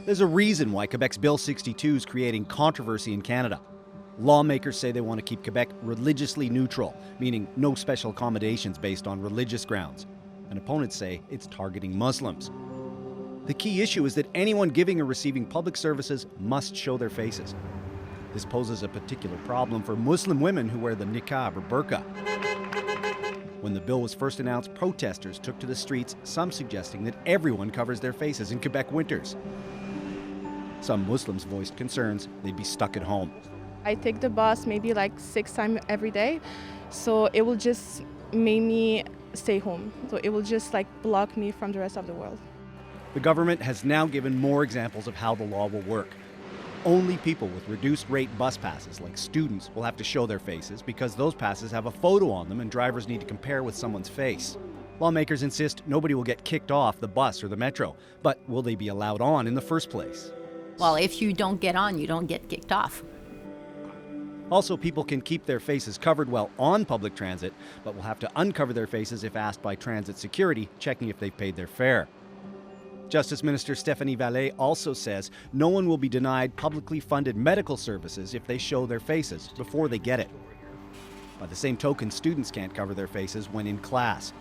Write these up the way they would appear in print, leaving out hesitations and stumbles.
There's a reason why Quebec's Bill 62 is creating controversy in Canada. Lawmakers say they want to keep Quebec religiously neutral, meaning no special accommodations based on religious grounds. And opponents say it's targeting Muslims. The key issue is that anyone giving or receiving public services must show their faces. This poses a particular problem for Muslim women who wear the niqab or burqa. When the bill was first announced, protesters took to the streets, some suggesting that everyone covers their faces in Quebec winters. Some Muslims voiced concerns they'd be stuck at home. I take the bus maybe like 6 times every day, so it will just make me stay home. So it will just like block me from the rest of the world. The government has now given more examples of how the law will work. Only people with reduced rate bus passes, like students, will have to show their faces because those passes have a photo on them and drivers need to compare with someone's face. Lawmakers insist nobody will get kicked off the bus or the metro, but will they be allowed on in the first place? Well, if you don't get on, you don't get kicked off. Also, people can keep their faces covered while on public transit, but will have to uncover their faces if asked by transit security, checking if they've paid their fare. Justice Minister Stéphanie Vallée also says no one will be denied publicly funded medical services if they show their faces before they get it. By the same token, students can't cover their faces when in class.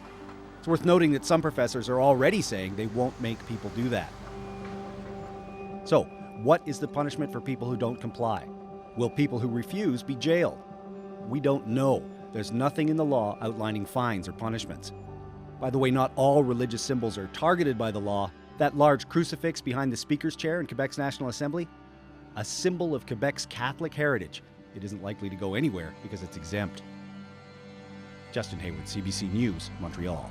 It's worth noting that some professors are already saying they won't make people do that. So, what is the punishment for people who don't comply? Will people who refuse be jailed? We don't know. There's nothing in the law outlining fines or punishments. By the way, not all religious symbols are targeted by the law. That large crucifix behind the Speaker's chair in Quebec's National Assembly, a symbol of Quebec's Catholic heritage. It isn't likely to go anywhere because it's exempt. Justin Hayward, CBC News, Montreal.